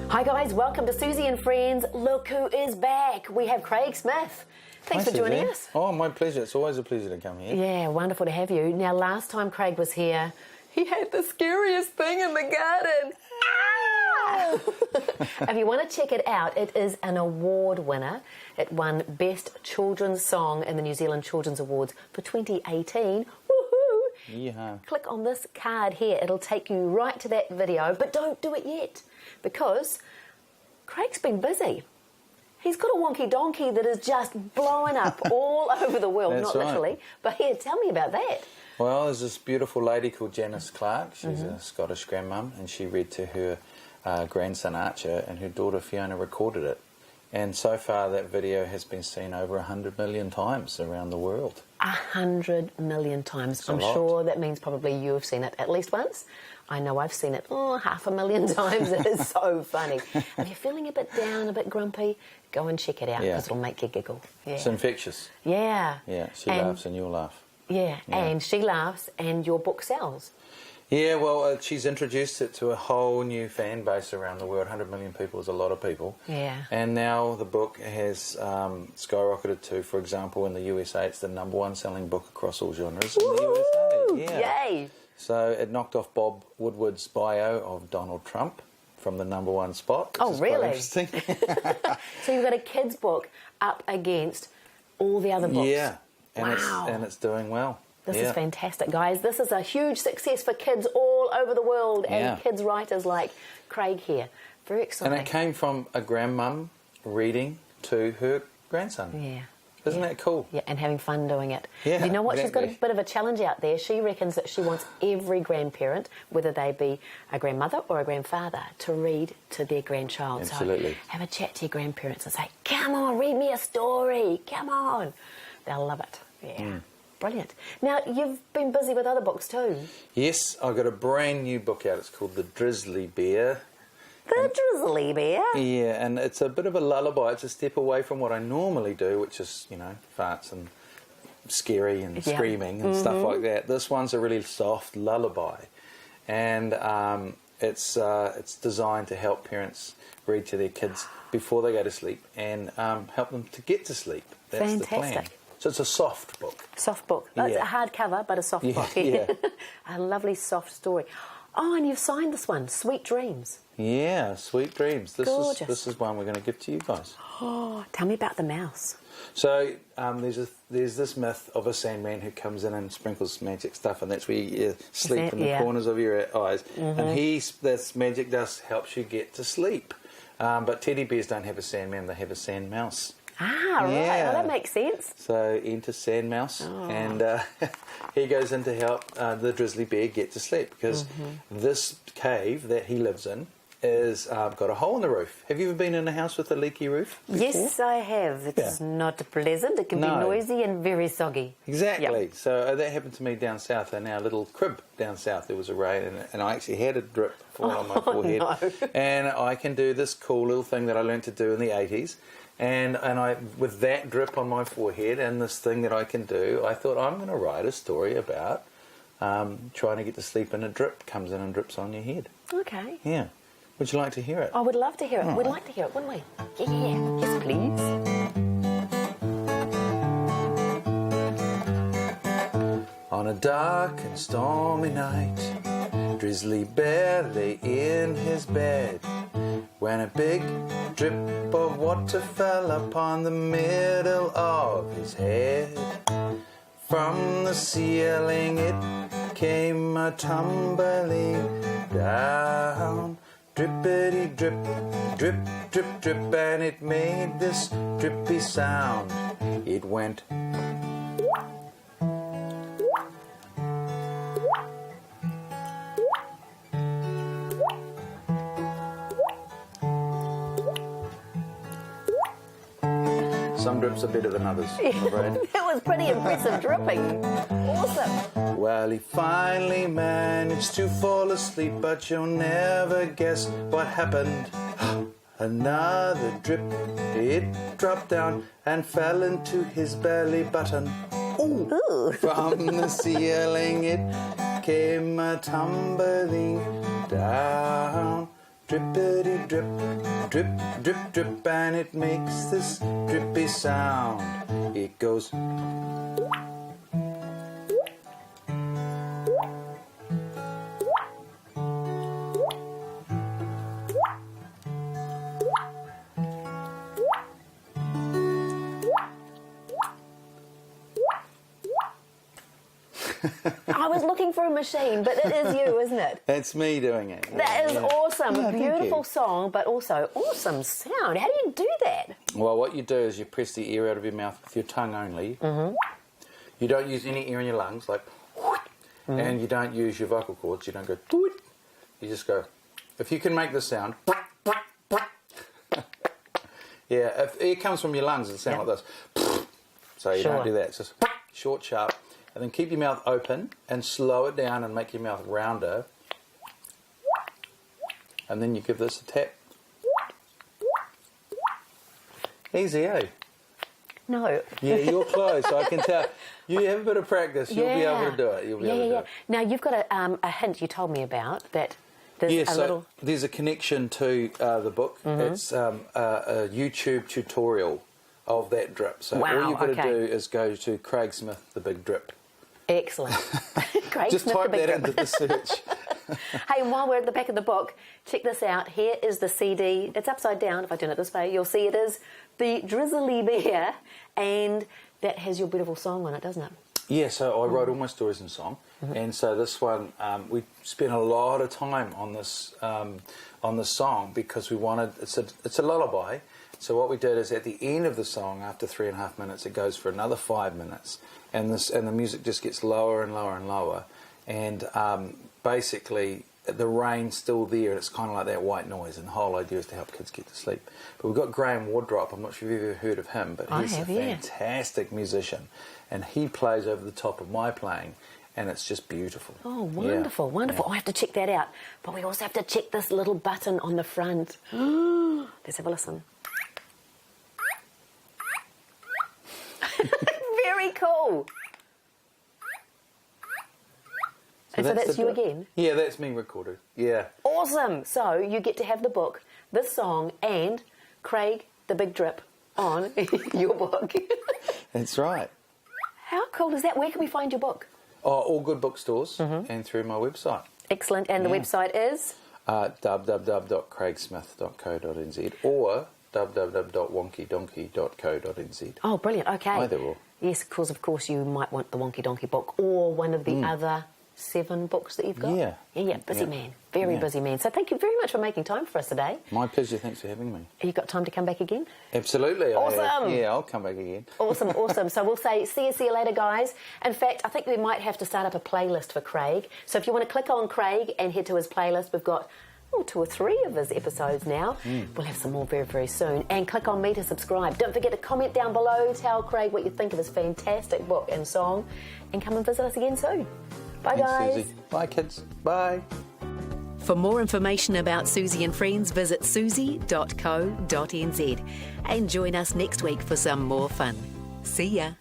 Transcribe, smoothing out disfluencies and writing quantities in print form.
Hi guys, welcome to Suzy and Friends. Look who is back. We have Craig Smith. Thanks for joining us. Oh, my pleasure. It's always a pleasure to come here. Yeah, wonderful to have you. Now, last time Craig was here, he had the scariest thing in the garden. If you want to check it out, it is an award winner. It won Best Children's Song in the New Zealand Children's Awards for 2018. Woohoo! Yeah. Click on this card here. It'll take you right to that video, but don't do it yet because Craig's been busy. He's got a Wonky Donkey that is just blowing up all over the world. That's not literally, right. but here, tell me about that. Well, there's this beautiful lady called Janice Clark. She's a Scottish grandmum, and she read to her grandson Archer, and her daughter Fiona recorded it. And so far that video has been seen over 100 million times around the world. 100 million times. That's I'm sure that means probably you've seen it at least once. I know I've seen it 500,000 times. It is so funny. If you're feeling a bit down, a bit grumpy, go and check it out because it'll make you giggle. Yeah. It's infectious. Yeah. Yeah, she laughs and you'll laugh. Yeah, and she laughs and your book sells. Yeah, well, she's introduced it to a whole new fan base around the world. 100 million people is a lot of people. Yeah. And now the book has skyrocketed to, for example, in the USA, it's the #1 selling book across all genres in the USA. Yeah. Yay! So it knocked off Bob Woodward's bio of Donald Trump from the #1 spot. Oh, really? Interesting. So you've got a kid's book up against all the other books. Yeah. And, wow. It's doing well. This is fantastic, guys. This is a huge success for kids all over the world and kids writers like Craig here. Very exciting. And it came from a grandmum reading to her grandson. Yeah. Isn't that cool? Yeah, and having fun doing it. Yeah, you know what? exactly. She's got a bit of a challenge out there. She reckons that she wants every grandparent, whether they be a grandmother or a grandfather, to read to their grandchild. Absolutely. So have a chat to your grandparents and say, come on, read me a story. Come on. They'll love it. Yeah. Brilliant. Now, you've been busy with other books too. Yes, I've got a brand new book out. It's called The Drizzly Bear. The Drizzly Bear? Yeah, and it's a bit of a lullaby. It's a step away from what I normally do, which is, you know, farts and scary and screaming and stuff like that. This one's a really soft lullaby. And it's designed to help parents read to their kids before they go to sleep and help them to get to sleep. That's the plan. So it's a soft book. Soft book. It's a hard cover, but a soft book. Yeah. A lovely soft story. Oh, and you've signed this one, Sweet Dreams. Yeah, Sweet Dreams. Gorgeous. This is one we're going to give to you guys. Oh, tell me about the mouse. So there's this myth of a Sandman who comes in and sprinkles magic stuff, and that's where you sleep in the corners of your eyes. And this magic dust helps you get to sleep. But teddy bears don't have a Sandman; they have a sand mouse. Ah, right. Well, that makes sense. So enter Sand Mouse, and he goes in to help the Drizzly Bear get to sleep because this cave that he lives in is got a hole in the roof. Have you ever been in a house with a leaky roof before? Yes, I have. It's not pleasant. It can be noisy and very soggy. Exactly. Yep. So that happened to me down south. In our little crib down south, there was a rain, and I actually had a drip fall on my forehead. No. And I can do this cool little thing that I learned to do in the 80s. And I, with that drip on my forehead and this thing that I can do, I thought I'm going to write a story about trying to get to sleep and a drip comes in and drips on your head. Okay. Yeah. Would you like to hear it? I would love to hear it. We'd like to hear it, wouldn't we? Yeah. Yes, please. On a dark and stormy night, Drizzly Bear lay in his bed when a big drip of water fell upon the middle of his head. From the ceiling it came a tumbling down. Drippity drip, drip, drip, drip, and it made this drippy sound. It went. Some drips are better than others, I'm afraid. That was pretty impressive dripping. Awesome. Well, he finally managed to fall asleep, but you'll never guess what happened. Another drip, it dropped down and fell into his belly button. Ooh. From the ceiling it came a tumbling down. drippity drip, drip, drip, drip, and it makes this drippy sound. It goes. I was looking for a machine, but it is you, isn't it? That's me doing it. That is awesome. Yeah, Beautiful song, but also awesome sound. How do you do that? Well, what you do is you press the air out of your mouth with your tongue only. Mm-hmm. You don't use any air in your lungs, like, and you don't use your vocal cords. You don't go, you just go. If you can make the sound, yeah, if air comes from your lungs, it'll sound like this. So you don't do that. It's just short, sharp. And then keep your mouth open and slow it down and make your mouth rounder. And then you give this a tap. Easy, eh? No. Yeah, you're close. I can tell. You have a bit of practice. You'll be able to do it. You'll be able to do it. Now, you've got a hint you told me about that there's there's a connection to the book. Mm-hmm. It's a YouTube tutorial of that drip. So all you've got to do is go to Craig Smith, The Big Drip. Excellent. Craig Just Smith, type The Big that Drip. into the search. Hey, and while we're at the back of the book, check this out. Here is the CD. It's upside down. If I turn it this way, you'll see it is the Drizzly Bear, and that has your beautiful song on it, doesn't it? Yeah, so I wrote all my stories in song, and so this one we spent a lot of time on this song because we wanted it's a lullaby. So what we did is at the end of the song, after 3.5 minutes, it goes for another 5 minutes, and the music just gets lower and lower and lower, and basically the rain's still there, and it's kind of like that white noise, and the whole idea is to help kids get to sleep. But we've got Graham Wardrop. I'm not sure if you've ever heard of him, but he's a fantastic musician, and he plays over the top of my playing, and it's just beautiful. Oh, wonderful, wonderful. Yeah. I have to check that out. But we also have to check this little button on the front. Let's have a listen. Very cool. So that's you again? Yeah, that's me recorded. Yeah. Awesome. So you get to have the book, this song, and Craig, the Big Drip on your book. That's right. How cool is that? Where can we find your book? Oh, all good bookstores and through my website. Excellent. And the website is? www.craigsmith.co.nz or www.wonkydonkey.co.nz. Oh, brilliant. Okay. Either or. Yes, because of course you might want the Wonky Donkey book or one of the other 7 books that you've got. Yeah. Busy man. Very busy man. So thank you very much for making time for us today. My pleasure. Thanks for having me. Have you got time to come back again? Absolutely. Awesome. I'll come back again. Awesome, awesome. So we'll say see you later, guys. In fact, I think we might have to start up a playlist for Craig. So if you want to click on Craig and head to his playlist, we've got 2 or 3 of his episodes now. We'll have some more very, very soon. And click on me to subscribe. Don't forget to comment down below. Tell Craig what you think of his fantastic book and song. And come and visit us again soon. Bye, guys. Suzy. Bye, kids. Bye. For more information about Suzy and Friends, visit suzy.co.nz and join us next week for some more fun. See ya.